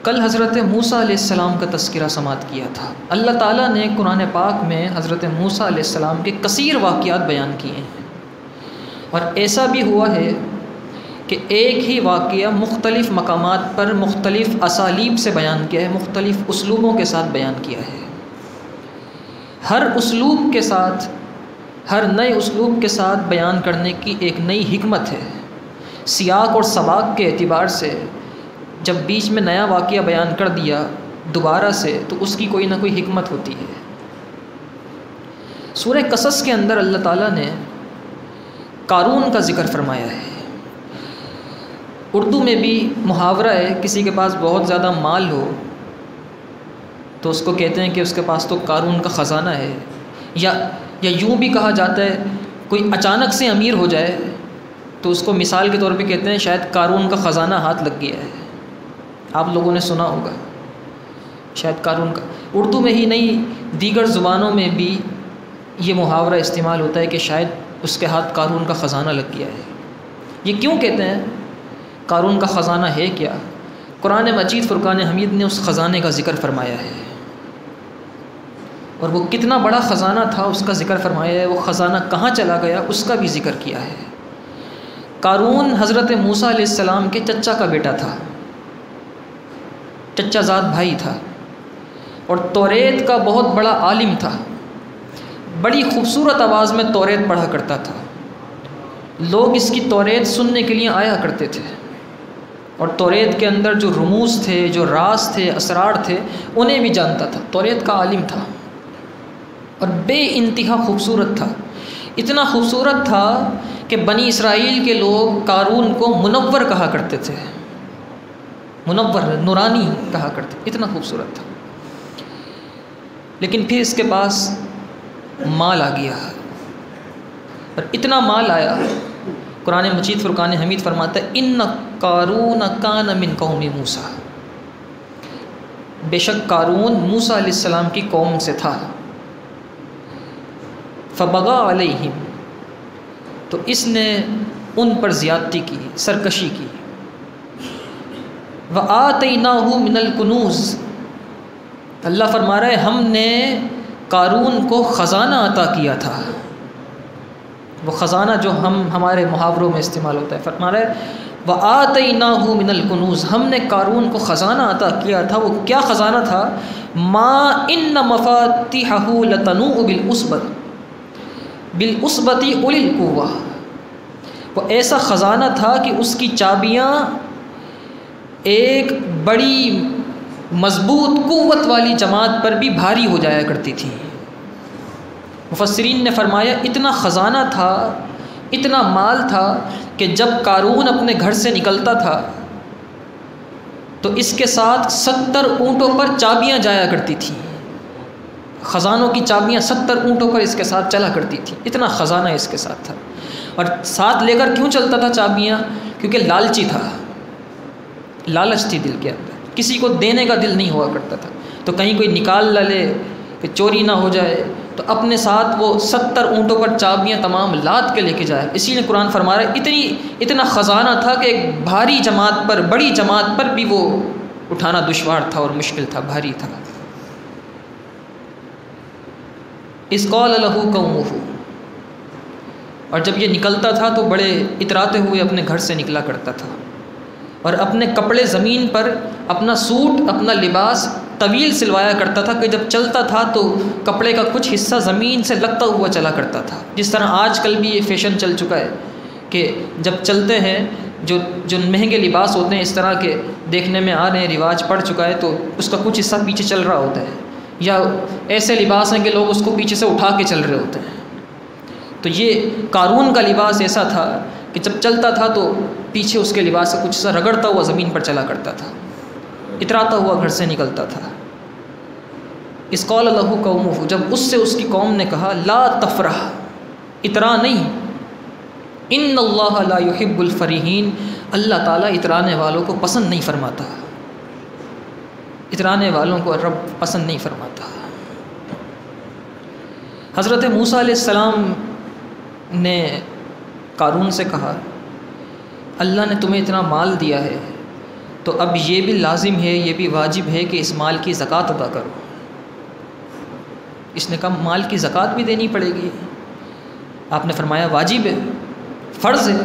کل حضرت موسیٰ علیہ السلام کا تذکرہ سماعت کیا تھا۔ اللہ تعالیٰ نے قرآن پاک میں حضرت موسیٰ علیہ السلام کے کثیر واقعات بیان کیے ہیں، اور ایسا بھی ہوا ہے کہ ایک ہی واقعہ مختلف مقامات پر مختلف اسالیب سے بیان کیا ہے، مختلف اسلوبوں کے ساتھ بیان کیا ہے۔ ہر اسلوب کے ساتھ، ہر نئے اسلوب کے ساتھ بیان کرنے کی ایک نئی حکمت ہے۔ سیاق اور سباق کے اعتبار سے جب بیچ میں نیا واقعہ بیان کر دیا دوبارہ سے تو اس کی کوئی نہ کوئی حکمت ہوتی ہے۔ سورہ قصص کے اندر اللہ تعالیٰ نے قارون کا ذکر فرمایا ہے۔ اردو میں بھی محاورہ ہے، کسی کے پاس بہت زیادہ مال ہو تو اس کو کہتے ہیں کہ اس کے پاس تو قارون کا خزانہ ہے، یا یوں بھی کہا جاتا ہے کوئی اچانک سے امیر ہو جائے تو اس کو مثال کے طور پہ کہتے ہیں شاید قارون کا خزانہ ہاتھ لگ گیا ہے۔ آپ لوگوں نے سنا ہوگا شاید قارون کا، اردو میں ہی نہیں دیگر زبانوں میں بھی یہ محاورہ استعمال ہوتا ہے کہ شاید اس کے ہاتھ قارون کا خزانہ لگ گیا ہے۔ یہ کیوں کہتے ہیں؟ قارون کا خزانہ ہے کیا؟ قرآن مجید فرقان حمید نے اس خزانے کا ذکر فرمایا ہے، اور وہ کتنا بڑا خزانہ تھا اس کا ذکر فرمایا ہے۔ وہ خزانہ کہاں چلا گیا اس کا بھی ذکر کیا ہے۔ قارون حضرت موسیٰ علیہ السلام کے چچا کا بیٹا تھا، چچا زاد بھائی تھا، اور توریت کا بہت بڑا عالم تھا۔ بڑی خوبصورت آواز میں توریت پڑھا کرتا تھا، لوگ اس کی توریت سننے کے لیے آیا کرتے تھے، اور توریت کے اندر جو رموز تھے، جو راز تھے، اسرار تھے، انہیں بھی جانتا تھا۔ توریت کا عالم تھا اور بے انتہا خوبصورت تھا۔ اتنا خوبصورت تھا کہ بنی اسرائیل کے لوگ قارون کو منور کہا کرتے تھے، منور، نورانی کہا کرتے، اتنا خوبصورت تھا۔ لیکن پھر اس کے پاس مال آ گیا، اور اتنا مال آیا، قرآن مجید فرقان حمید فرماتا ہے ان قارون کان من قوم موسیٰ، بے شک قارون موسیٰ علیہ السلام کی قوم سے تھا۔ فبغى علیہم، تو اس نے ان پر زیادتی کی، سرکشی کی۔ وآتیناہ من الکنوز، اللہ فرما رہا ہے ہم نے قارون کو خزانہ عطا کیا تھا۔ وہ خزانہ جو ہمارے محاوروں میں استعمال ہوتا ہے، فرما رہا ہے وآتیناہ من الکنوز، ہم نے قارون کو خزانہ عطا کیا تھا۔ وہ کیا خزانہ تھا؟ ما ان مفاتیحہ لتنوء بالعصبۃ اولی القوہ، وہ ایسا خزانہ تھا کہ اس کی چابیاں ایک بڑی مضبوط قوت والی جماعت پر بھی بھاری ہو جایا کرتی تھی۔ مفسرین نے فرمایا اتنا خزانہ تھا، اتنا مال تھا کہ جب قارون اپنے گھر سے نکلتا تھا تو اس کے ساتھ 70 اونٹوں پر چابیاں جایا کرتی تھیں۔ خزانوں کی چابیاں 70 اونٹوں پر اس کے ساتھ چلا کرتی تھیں، اتنا خزانہ اس کے ساتھ تھا۔ اور ساتھ لے کر کیوں چلتا تھا چابیاں؟ کیونکہ لالچی تھا، لالچ تھی دل کے اندر، کسی کو دینے کا دل نہیں ہوا کرتا تھا، تو کہیں کوئی نکال نہ لے کہ چوری نہ ہو جائے، تو اپنے ساتھ وہ 70 اونٹوں پر چابیاں تمام لاد کے لے کے جائے۔ اسی لیے قرآن فرما رہا ہے اتنا خزانہ تھا کہ ایک بھاری جماعت پر، بڑی جماعت پر بھی وہ اٹھانا دشوار تھا اور مشکل تھا، بھاری تھا۔ اذ قال لہ قومہ، اور جب یہ نکلتا تھا تو بڑے اتراتے ہوئے اپنے گھر سے نکلا کرتا تھا، اور اپنے کپڑے زمین پر، اپنا سوٹ، اپنا لباس طویل سلوایا کرتا تھا کہ جب چلتا تھا تو کپڑے کا کچھ حصہ زمین سے لگتا ہوا چلا کرتا تھا۔ جس طرح آج کل بھی یہ فیشن چل چکا ہے کہ جب چلتے ہیں جو مہنگے لباس ہوتے ہیں اس طرح کے دیکھنے میں آ رہے ہیں، رواج پڑ چکا ہے، تو اس کا کچھ حصہ پیچھے چل رہا ہوتا ہے، یا ایسے لباس ہیں کہ لوگ اس کو پیچھے سے اٹھا کے چل رہے ہوتے ہیں۔ تو یہ قارون کا لباس ایسا تھا کہ جب چلتا تھا تو پیچھے اس کے لباس سے کچھ حصہ رگڑتا ہوا زمین پر چلا کرتا تھا، اتراتا ہوا گھر سے نکلتا تھا۔ اذ قال لہ قومہ، جب اس سے اس کی قوم نے کہا لا تفرح، اترا نہیں، ان اللہ لا یحب الفریحین، اللہ تعالیٰ اترانے والوں کو پسند نہیں فرماتا، اترانے والوں کو رب پسند نہیں فرماتا۔ حضرت موسیٰ علیہ السلام نے قارون سے کہا اللہ نے تمہیں اتنا مال دیا ہے، تو اب یہ بھی لازم ہے، یہ بھی واجب ہے کہ اس مال کی زکوٰۃ ادا کرو۔ اس نے کہا مال کی زکوٰۃ بھی دینی پڑے گی؟ آپ نے فرمایا واجب ہے، فرض ہے،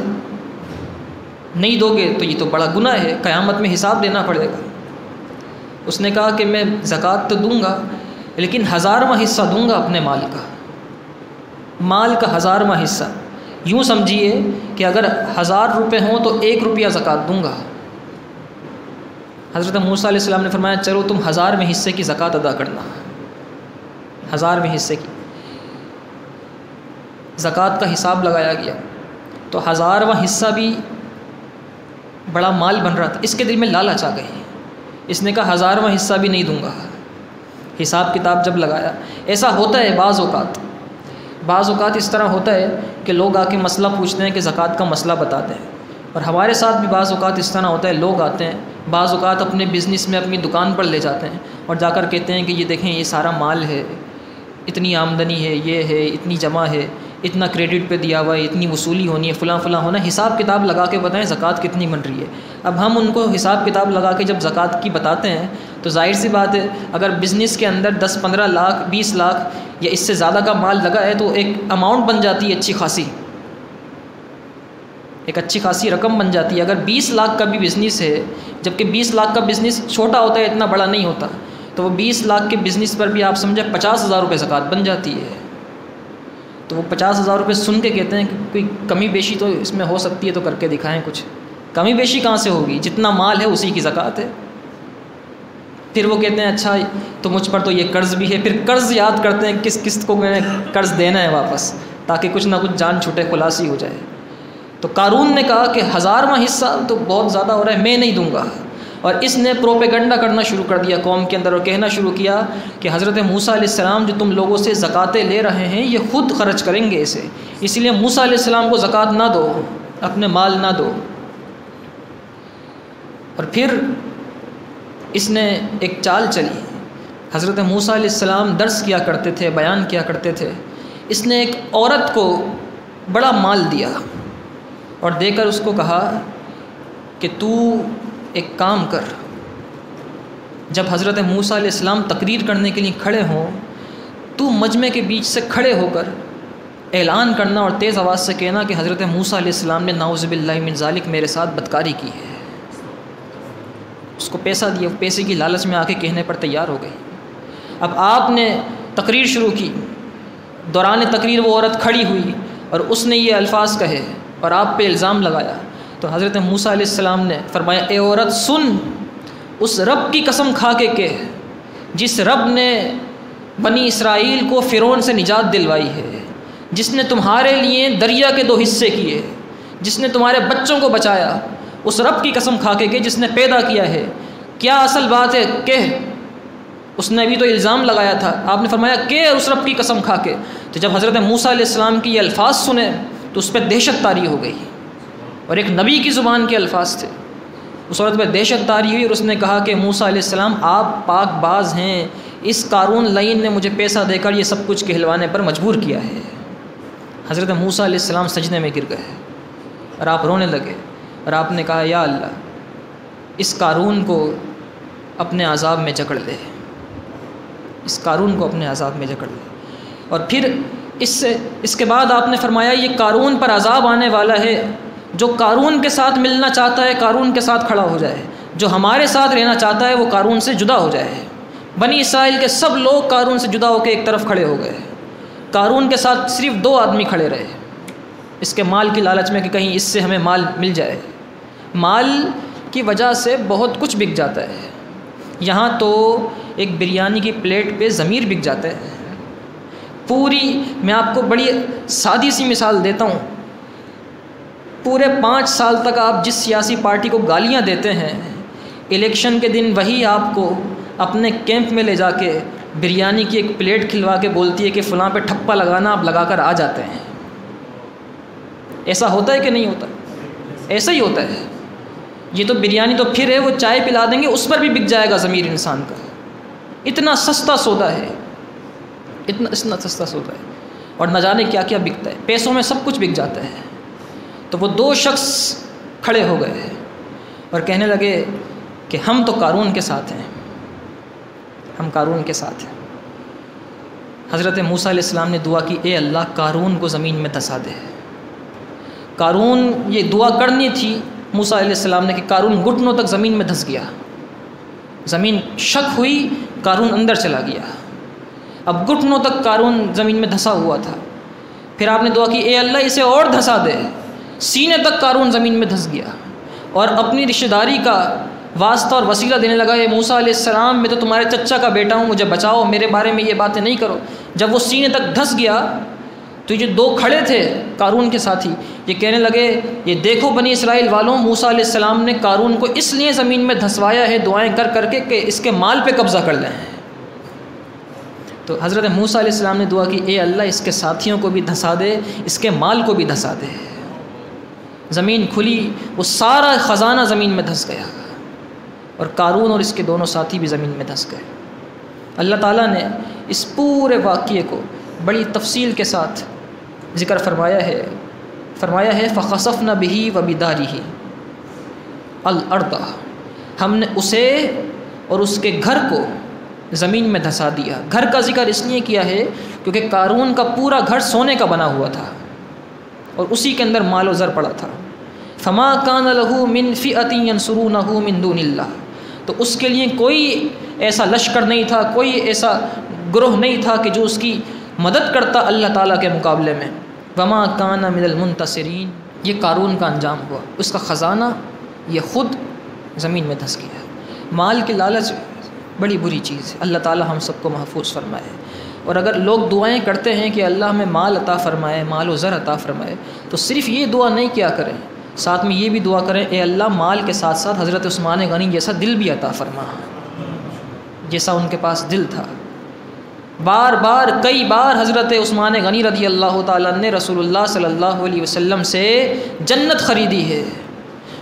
نہیں دو گے تو یہ تو بڑا گناہ ہے، قیامت میں حساب دینا پڑے گا۔ اس نے کہا کہ میں زکوٰۃ تو دوں گا لیکن 1000واں حصہ دوں گا اپنے مال کا، مال کا 1000واں حصہ۔ یوں سمجھیے کہ اگر 1000 روپے ہوں تو 1 روپیہ زکوٰۃ دوں گا۔ حضرت موسیٰ علیہ السلام نے فرمایا چلو تم 1000ویں حصے کی زکوٰۃ ادا کرنا، 1000ویں حصے کی زکوٰۃ کا حساب لگایا گیا تو 1000واں حصہ بھی بڑا مال بن رہا تھا۔ اس کے دل میں لالچ آ گئی، اس نے کہا 1000واں حصہ بھی نہیں دوں گا۔ حساب کتاب جب لگایا، ایسا ہوتا ہے بعض اوقات اس طرح ہوتا ہے کہ لوگ آ کے مسئلہ پوچھتے ہیں کہ زکوٰۃ کا مسئلہ بتاتے ہیں، اور ہمارے ساتھ بھی بعض اوقات اس طرح ہوتا ہے، لوگ آتے ہیں بعض اوقات اپنے بزنس میں اپنی دکان پر لے جاتے ہیں اور جا کر کہتے ہیں کہ یہ دیکھیں یہ سارا مال ہے، اتنی آمدنی ہے، یہ ہے، اتنی جمع ہے، اتنا کریڈٹ پہ دیا ہوا ہے، اتنی وصولی ہونی ہے، فلاں فلاں ہونا، حساب کتاب لگا کے بتائیں زکوٰۃ کتنی بن رہی ہے۔ اب ہم ان کو حساب کتاب لگا کے جب زکوٰۃ کی بتاتے ہیں تو ظاہر سی بات ہے اگر بزنس کے اندر 10-15 لاکھ 20 لاکھ یا اس سے زیادہ کا مال لگا ہے تو ایک اماؤنٹ بن جاتی ہے، ایک اچھی خاصی رقم بن جاتی ہے۔ اگر 20 لاکھ کا بھی بزنس ہے، جبکہ 20 لاکھ کا بزنس چھوٹا ہوتا ہے، اتنا بڑا نہیں ہوتا، تو وہ 20 لاکھ کے بزنس پر بھی آپ سمجھیں 50,000 روپے زکوٰۃ بن جاتی ہے۔ تو وہ 50,000 روپے سن کے کہتے ہیں کہ کوئی کمی بیشی تو اس میں ہو سکتی ہے تو کر کے دکھائیں کچھ۔ کمی بیشی کہاں سے ہوگی؟ جتنا مال ہے اسی کی زکوٰۃ ہے۔ پھر وہ کہتے ہیں اچھا تو مجھ پر تو یہ قرض بھی ہے، پھر قرض یاد کرتے ہیں کس قسط کو میں نے قرض دینا ہے واپس، تاکہ کچھ نہ کچھ جان چھوٹے خلاصی ہو جائے۔ تو قارون نے کہا کہ 1000واں حصہ تو بہت زیادہ ہو رہا ہے، میں نہیں دوں گا، اور اس نے پروپیگنڈا کرنا شروع کر دیا قوم کے اندر اور کہنا شروع کیا کہ حضرت موسیٰ علیہ السلام جو تم لوگوں سے زکوٰۃیں لے رہے ہیں یہ خود خرچ کریں گے اسے، اس لیے موسیٰ علیہ السلام کو زکوٰۃ نہ دو، اپنے مال نہ دو۔ اور پھر اس نے ایک چال چلی، حضرت موسیٰ علیہ السلام درس کیا کرتے تھے، بیان کیا کرتے تھے، اس نے ایک عورت کو بڑا مال دیا اور دے کر اس کو کہا کہ تو ایک کام کر، جب حضرت موسیٰ علیہ السلام تقریر کرنے کے لیے کھڑے ہوں تو مجمع کے بیچ سے کھڑے ہو کر اعلان کرنا اور تیز آواز سے کہنا کہ حضرت موسیٰ علیہ السلام نے نعوذ باللہ من ذالک میرے ساتھ بدکاری کی ہے۔ اس کو پیسہ دیا، پیسے کی لالچ میں آ کے کہنے پر تیار ہو گئی۔ اب آپ نے تقریر شروع کی، دوران تقریر وہ عورت کھڑی ہوئی اور اس نے یہ الفاظ کہے اور آپ پہ الزام لگایا، تو حضرت موسیٰ علیہ السلام نے فرمایا اے عورت سن، اس رب کی قسم کھا کے کہ جس رب نے بنی اسرائیل کو فرعون سے نجات دلوائی ہے، جس نے تمہارے لیے دریا کے 2 حصے کیے، جس نے تمہارے بچوں کو بچایا، اس رب کی قسم کھا کے کہ جس نے پیدا کیا ہے، کیا اصل بات ہے کہ اس نے بھی تو الزام لگایا تھا، آپ نے فرمایا کہ اس رب کی قسم کھا کے۔ تو جب حضرت موسیٰ علیہ السلام کی یہ الفاظ سنے تو اس پہ دہشت طاری ہو گئی، اور ایک نبی کی زبان کے الفاظ تھے، اس عورت پہ دہشت طاری ہوئی اور اس نے کہا کہ موسیٰ علیہ السلام آپ پاک باز ہیں، اس قارون لعین نے مجھے پیسہ دے کر یہ سب کچھ کہلوانے پر مجبور کیا ہے۔ حضرت موسیٰ علیہ السلام سجدے میں گر گئے اور آپ رونے لگے اور آپ نے کہا یا اللہ اس قارون کو اپنے عذاب میں جکڑ لے، اس قارون کو اپنے عذاب میں جکڑ لے۔ اور پھر اس کے بعد آپ نے فرمایا یہ قارون پر عذاب آنے والا ہے، جو قارون کے ساتھ ملنا چاہتا ہے قارون کے ساتھ کھڑا ہو جائے، جو ہمارے ساتھ رہنا چاہتا ہے وہ قارون سے جدا ہو جائے۔ بنی اسرائیل کے سب لوگ قارون سے جدا ہو کے ایک طرف کھڑے ہو گئے، قارون کے ساتھ صرف 2 آدمی کھڑے رہے، اس کے مال کی لالچ میں کہ کہیں اس سے ہمیں مال مل جائے۔ مال کی وجہ سے بہت کچھ بک جاتا ہے، یہاں تو ایک بریانی کی پلیٹ پہ ضمیر بک جاتا ہے پوری۔ میں آپ کو بڑی سادی سی مثال دیتا ہوں، پورے 5 سال تک آپ جس سیاسی پارٹی کو گالیاں دیتے ہیں، الیکشن کے دن وہی آپ کو اپنے کیمپ میں لے جا کے بریانی کی ایک پلیٹ کھلوا کے بولتی ہے کہ فلاں پہ ٹھپا لگانا، آپ لگا کر آ جاتے ہیں۔ ایسا ہوتا ہے کہ نہیں ہوتا؟ ایسا ہی ہوتا ہے۔ یہ تو بریانی تو پھر ہے، وہ چائے پلا دیں گے اس پر بھی بک جائے گا ضمیر انسان کا، اتنا سستا سودا ہے، اتنا سستا سودا ہے، اور نہ جانے کیا کیا بکتا ہے، پیسوں میں سب کچھ بک جاتا ہے۔ تو وہ 2 شخص کھڑے ہو گئے اور کہنے لگے کہ ہم تو قارون کے ساتھ ہیں، ہم قارون کے ساتھ ہیں۔ حضرت موسیٰ علیہ السلام نے دعا کی، اے اللہ قارون کو زمین میں دھسا دے۔ قارون، یہ دعا کرنی تھی موسیٰ علیہ السلام نے کہ قارون گھٹنوں تک زمین میں دھس گیا، زمین شک ہوئی، قارون اندر چلا گیا، اب گھٹنوں تک قارون زمین میں دھسا ہوا تھا۔ پھر آپ نے دعا کی، اے اللہ اسے اور دھسا دے، سینے تک قارون زمین میں دھس گیا، اور اپنی رشتہ داری کا واسطہ اور وسیلہ دینے لگا، اے موسیٰ علیہ السلام میں تو تمہارے چچا کا بیٹا ہوں، مجھے بچاؤ، میرے بارے میں یہ باتیں نہیں کرو۔ جب وہ سینے تک دھس گیا تو یہ جو دو کھڑے تھے قارون کے ساتھی، یہ کہنے لگے، یہ دیکھو بنی اسرائیل والوں، موسیٰ علیہ السلام نے قارون کو اس لیے زمین میں دھسوایا ہے دعائیں کر کر کے کہ اس کے مال پہ قبضہ کر لیں۔ تو حضرت موسیٰ علیہ السلام نے دعا کی، اے اللہ اس کے ساتھیوں کو بھی دھسا دے، اس کے مال کو بھی دھسا دے۔ زمین کھلی، وہ سارا خزانہ زمین میں دھس گیا، اور قارون اور اس کے دونوں ساتھی بھی زمین میں دھس گئے۔ اللہ تعالیٰ نے اس پورے واقعے کو بڑی تفصیل کے ساتھ ذکر فرمایا ہے فَخَسَفْنَا بِهِ وَبِدَارِهِ الْأَرْضَ، ہم نے اسے اور اس کے گھر کو زمین میں دھسا دیا۔ گھر کا ذکر اس لیے کیا ہے کیونکہ قارون کا پورا گھر سونے کا بنا ہوا تھا اور اسی کے اندر مال و زر پڑا تھا۔ فَمَا كَانَ لَهُ مِنْ فِئَةٍ يَنْصُرُونَهُ مِنْ دُونِ اللَّهِ، تو اس کے لیے کوئی ایسا لشکر نہیں تھا، کوئی ایسا گروہ نہیں تھا کہ جو اس کی مدد کرتا اللہ تعالیٰ کے مقابلے میں۔ وَمَا كَانَ مِنَ الْمُنْتَصِرِينَ، یہ قارون کا انجام ہوا، اس کا خزانہ یہ خود زمین میں دھس گیا۔ مال کی لالچ بڑی بری چیز ہے، اللہ تعالیٰ ہم سب کو محفوظ فرمائے۔ اور اگر لوگ دعائیں کرتے ہیں کہ اللہ ہمیں مال عطا فرمائے، مال و زر عطا فرمائے، تو صرف یہ دعا نہیں کیا کریں، ساتھ میں یہ بھی دعا کریں، اے اللہ مال کے ساتھ ساتھ حضرت عثمان غنی جیسا دل بھی عطا فرما، جیسا ان کے پاس دل تھا۔ بار بار کئی بار حضرت عثمان غنی رضی اللہ تعالیٰ نے رسول اللہ صلی اللہ علیہ وسلم سے جنت خریدی ہے۔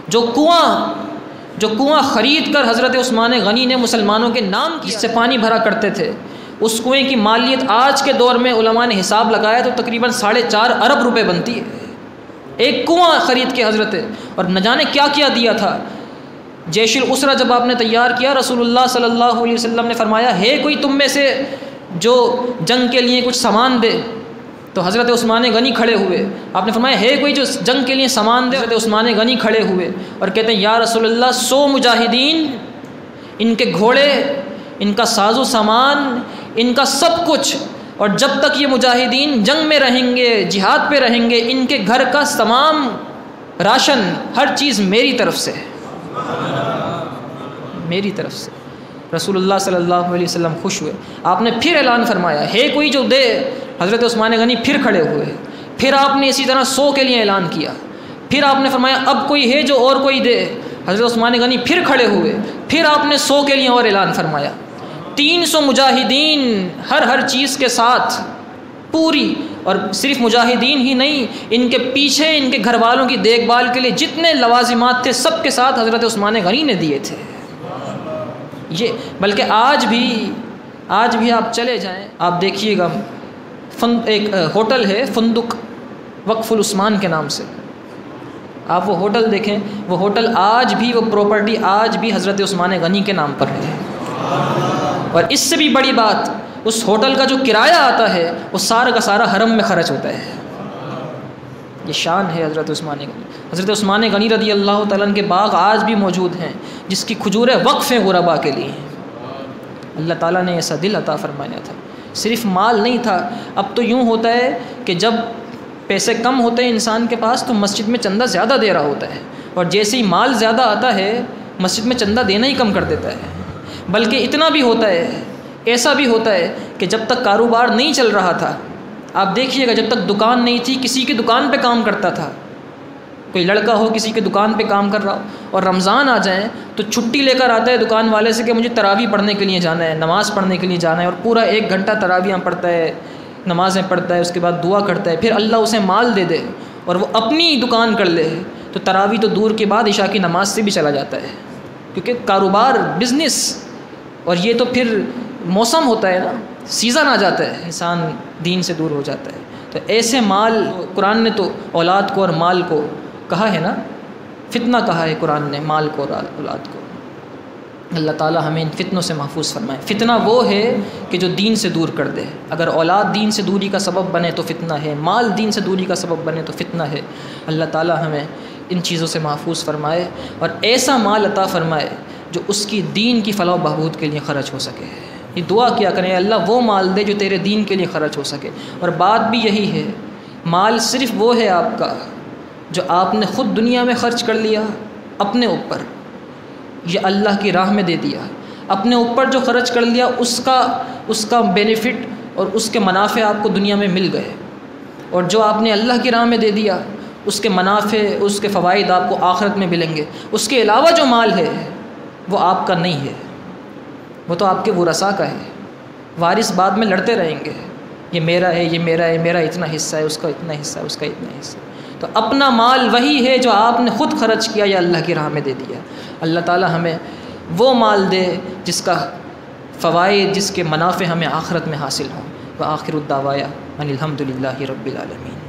جو کنواں خرید کر حضرت عثمان غنی نے مسلمانوں کے نام جس سے پانی بھرا کرتے تھے، اس کنویں کی مالیت آج کے دور میں علماء نے حساب لگایا تو تقریباً 4.5 ارب روپے بنتی ہے، ایک کنواں خرید کے حضرت، اور نہ جانے کیا کیا دیا تھا۔ جیش الاسرہ جب آپ نے تیار کیا، رسول اللہ صلی اللہ علیہ وسلم نے فرمایا، ہے کوئی تم میں سے جو جنگ کے لیے کچھ سامان دے؟ تو حضرت عثمان غنی کھڑے ہوئے، آپ نے فرمایا ہے کوئی جو جنگ کے لیے سامان دے؟ حضرت عثمان غنی کھڑے ہوئے اور کہتے ہیں، یا رسول اللہ 100 مجاہدین، ان کے گھوڑے، ان کا ساز و سامان، ان کا سب کچھ، اور جب تک یہ مجاہدین جنگ میں رہیں گے، جہاد پہ رہیں گے، ان کے گھر کا تمام راشن، ہر چیز میری طرف سے، میری طرف سے۔ رسول اللہ صلی اللہ علیہ وسلم خوش ہوئے، آپ نے پھر اعلان فرمایا، ہے کوئی جو دے؟ حضرت عثمان غنی پھر کھڑے ہوئے، پھر آپ نے اسی طرح 100 کے لیے اعلان کیا، پھر آپ نے فرمایا اب کوئی ہے جو اور کوئی دے؟ حضرت عثمان غنی پھر کھڑے ہوئے، پھر آپ نے 100 کے لیے اور اعلان فرمایا۔ 300 مجاہدین ہر چیز کے ساتھ پوری، اور صرف مجاہدین ہی نہیں، ان کے پیچھے ان کے گھر والوں کی دیکھ بھال کے لیے جتنے لوازمات تھے سب کے ساتھ حضرت عثمان غنی نے دیے تھے۔ یہ بلکہ آج بھی آپ چلے جائیں، آپ دیکھیے گا، ایک ہوٹل ہے فندق وقف العثمان کے نام سے، آپ وہ ہوٹل دیکھیں، وہ ہوٹل آج بھی، وہ پراپرٹی آج بھی حضرت عثمان غنی کے نام پر ہے۔ اور اس سے بھی بڑی بات، اس ہوٹل کا جو کرایہ آتا ہے وہ سارا کا سارا حرم میں خرچ ہوتا ہے۔ یہ شان ہے حضرت عثمان غنی۔ حضرت عثمان غنی رضی اللہ تعالیٰ عنہ کے باغ آج بھی موجود ہیں، جس کی کھجوریں وقف ہیں غربا کے لیے۔ اللہ تعالیٰ نے ایسا دل عطا فرمایا تھا، صرف مال نہیں تھا۔ اب تو یوں ہوتا ہے کہ جب پیسے کم ہوتے ہیں انسان کے پاس تو مسجد میں چندہ زیادہ دے رہا ہوتا ہے، اور جیسے ہی مال زیادہ آتا ہے مسجد میں چندہ دینا ہی کم کر دیتا ہے۔ بلکہ اتنا بھی ہوتا ہے، ایسا بھی ہوتا ہے کہ جب تک کاروبار نہیں چل رہا تھا، آپ دیکھیے گا جب تک دکان نہیں تھی، کسی کی دکان پہ کام کرتا تھا، کوئی لڑکا ہو کسی کی دکان پہ کام کر رہا ہو، اور رمضان آ جائیں تو چھٹی لے کر آتا ہے دکان والے سے کہ مجھے تراویح پڑھنے کے لیے جانا ہے، نماز پڑھنے کے لیے جانا ہے، اور پورا 1 گھنٹہ تراویح پڑھتا ہے، نمازیں پڑھتا ہے، اس کے بعد دعا کرتا ہے، پھر اللہ اسے مال دے دے اور وہ اپنی دکان کر لے تو تراویح تو دور کے بعد عشاء کی نماز سے بھی چلا جاتا ہے، کیونکہ کاروبار، بزنس، اور یہ تو پھر موسم ہوتا ہے نا، سیزن آ جاتا ہے، انسان دین سے دور ہو جاتا ہے۔ تو ایسے مال، قرآن نے تو اولاد کو اور مال کو کہا ہے نا، فتنہ کہا ہے قرآن نے مال کو اور اولاد کو۔ اللہ تعالی ہمیں ان فتنوں سے محفوظ فرمائے۔ فتنہ وہ ہے کہ جو دین سے دور کر دے۔ اگر اولاد دین سے دوری کا سبب بنے تو فتنہ ہے، مال دین سے دوری کا سبب بنے تو فتنہ ہے۔ اللہ تعالی ہمیں ان چیزوں سے محفوظ فرمائے اور ایسا مال عطا فرمائے جو اس کی دین کی فلاح و بہبود کے لیے خرچ ہو سکے۔ یہ دعا کیا کریں، اللہ وہ مال دے جو تیرے دین کے لیے خرچ ہو سکے۔ اور بات بھی یہی ہے، مال صرف وہ ہے آپ کا جو آپ نے خود دنیا میں خرچ کر لیا اپنے اوپر، یہ اللہ کی راہ میں دے دیا، اپنے اوپر جو خرچ کر لیا اس کا بینیفٹ اور اس کے منافع آپ کو دنیا میں مل گئے، اور جو آپ نے اللہ کی راہ میں دے دیا اس کے منافع، اس کے فوائد آپ کو آخرت میں ملیں گے۔ اس کے علاوہ جو مال ہے وہ آپ کا نہیں ہے، وہ تو آپ کے ورثاء کا ہے۔ وارث بعد میں لڑتے رہیں گے، یہ میرا ہے، یہ میرا ہے، میرا اتنا حصہ ہے، اس کا اتنا حصہ ہے، اس کا اتنا حصہ ہے۔ تو اپنا مال وہی ہے جو آپ نے خود خرچ کیا یا اللہ کی راہ میں دے دیا۔ اللہ تعالی ہمیں وہ مال دے جس کا فوائد، جس کے منافع ہمیں آخرت میں حاصل ہوں۔ وآخر الدعوایا ان الحمد للہ رب العالمین۔